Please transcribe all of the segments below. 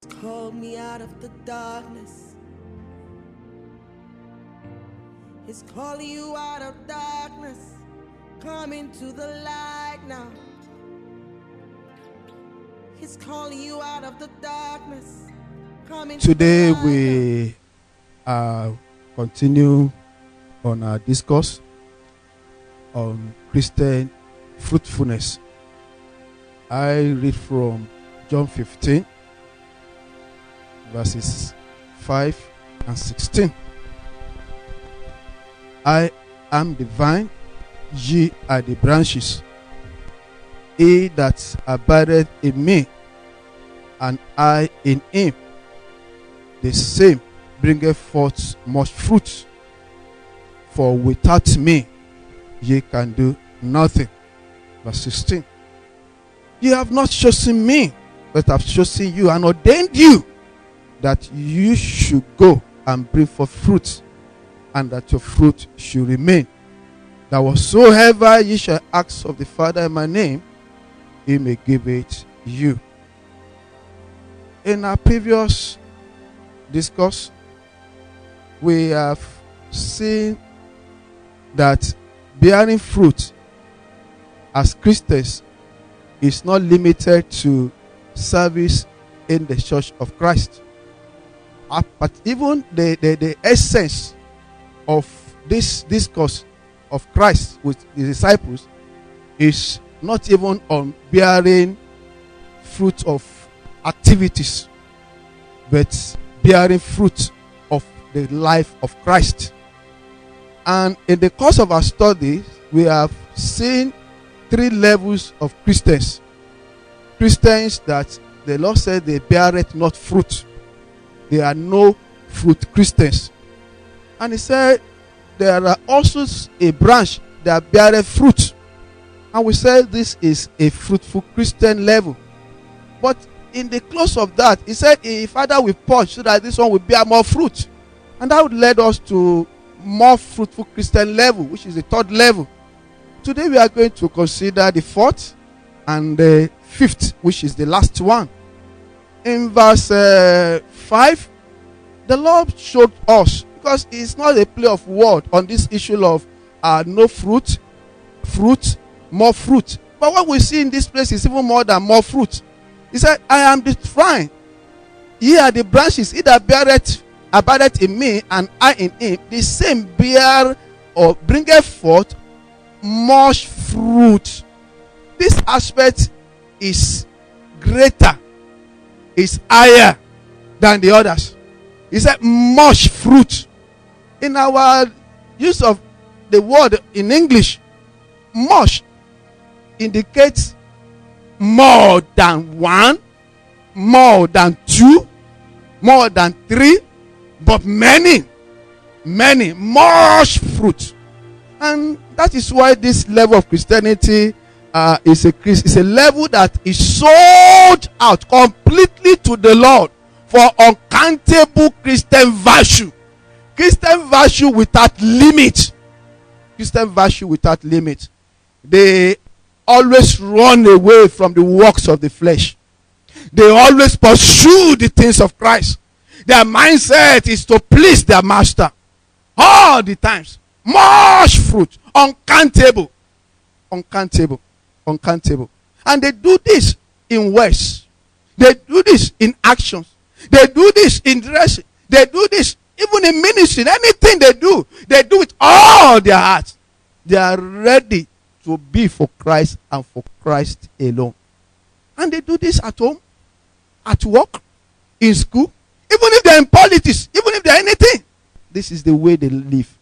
Called me out of the darkness. He's calling you out of darkness. Come into the light now. He's calling you out of the darkness. Come into Today the light we continue on our discourse on Christian fruitfulness. I read from John 15, verses 5 and 16. I am the vine, ye are the branches. He that abideth in me, and I in him, the same bringeth forth much fruit. For without me, ye can do nothing. Verse 16. Ye have not chosen me, but have chosen you and ordained you, that you should go and bring forth fruit, and that your fruit should remain. That whatsoever ye shall ask of the Father in my name, he may give it you. In our previous discourse, we have seen that bearing fruit as Christians is not limited to service in the church of Christ. But even the essence of this discourse of Christ with the disciples is not even on bearing fruit of activities, but bearing fruit of the life of Christ. And in the course of our studies, we have seen 3 levels of Christians. Christians that the Lord said they beareth not fruit. They are no fruit Christians. And he said there are also a branch that beareth fruit. And we said this is a fruitful Christian level. But in the close of that, he said, Father will purge so that this one will bear more fruit. And that would lead us to more fruitful Christian level, which is the 3rd level. Today we are going to consider the 4th and the 5th, which is the last one. In verse 5, the Lord showed us, because it's not a play of word on this issue of no fruit, more fruit. But what we see in this place is even more than more fruit. He said, I am the vine, ye are the branches. He that abideth in me, and I in him, the same bear or bringeth forth much fruit. This aspect is greater, is higher than the others. He said much fruit. In our use of the word in English, much indicates more than 1, more than 2, more than 3, but many, much fruit. And that is why this level of Christianity is a level that is sold out completely to the Lord for uncountable Christian virtue. Christian virtue without limit. Christian virtue without limit. They always run away from the works of the flesh. They always pursue the things of Christ. Their mindset is to please their master all the times. Much fruit, uncountable. And they do this in words. They do this in actions. They do this in dressing. They do this even in ministry. Anything they do with all their heart. They are ready to be for Christ and for Christ alone. And they do this at home, at work, in school, even if they're in politics, even if they're anything. This is the way they live.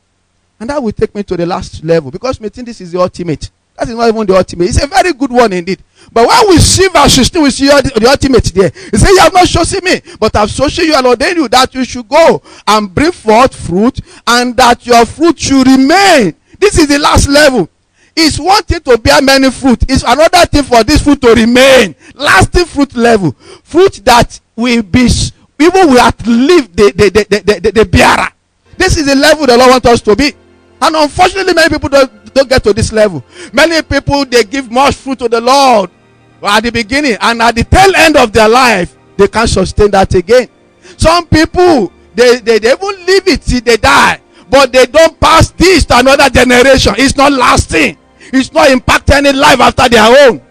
And that will take me to the last level, because we think this is the ultimate. That is not even the ultimate. It's a very good one indeed. But when we see verse 16, we see the ultimate there. He says, you have not chosen me, but I have chosen you and ordained you, that you should go and bring forth fruit, and that your fruit should remain. This is the last level. It's one thing to bear many fruit. It's another thing for this fruit to remain. Lasting fruit level. Fruit that will be, even will outlive the bearer. This is the level the Lord wants us to be. And unfortunately, many people don't get to this level. Many people, they give much fruit to the Lord at the beginning, and at the tail end of their life, they can't sustain that again. Some people, they even leave it till they die, but they don't pass this to another generation. It's not lasting. It's not impacting any life after their own.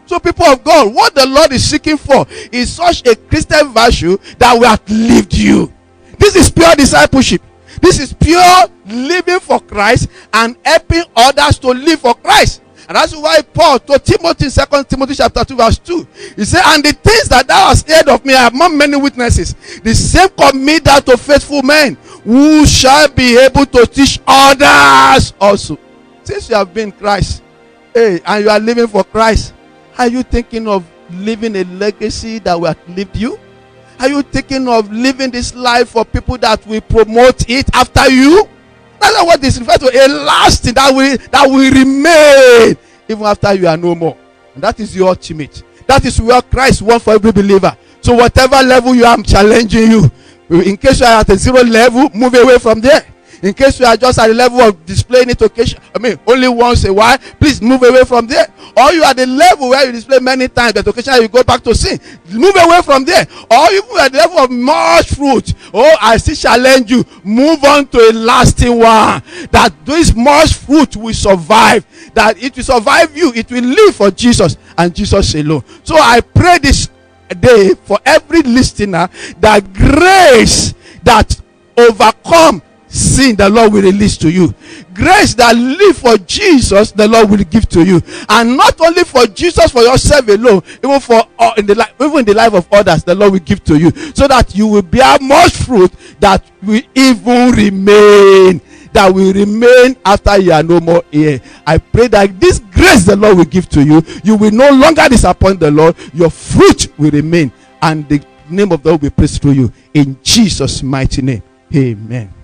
So people of God, what the Lord is seeking for is such a Christian virtue that will outlive you. This is pure discipleship. This is pure living for Christ and helping others to live for Christ. And that's why Paul told Timothy in 2 Timothy chapter 2 verse 2, he said, and the things that thou hast heard of me, I have among many witnesses. The same commit thou to faithful men, who shall be able to teach others also. Since you have been Christ, and you are living for Christ, are you thinking of living a legacy that will outlive you? Are you thinking of living this life for people that will promote it after you? That's what this refers to, a lasting that will remain even after you are no more. And that is the ultimate. That is what Christ wants for every believer. So whatever level you are, I'm challenging you. In case you are at a 0 level, move away from there. In case you are just at the level of displaying it only once a while, please move away from there. Or you are at the level where you display many times, but occasionally you go back to sin. Move away from there. Or even at the level of much fruit. I still challenge you. Move on to a lasting one. That this much fruit will survive. That it will survive you. It will live for Jesus and Jesus alone. So I pray this day for every listener that grace that overcome sin, the Lord will release to you. Grace that live for Jesus, the Lord will give to you. And not only for Jesus, for yourself alone, even for in the life of others, the Lord will give to you, so that you will bear much fruit that will even remain. That will remain after you are no more here. I pray that this grace the Lord will give to you, you will no longer disappoint the Lord. Your fruit will remain, and the name of the Lord will be praised through you. In Jesus' mighty name, amen.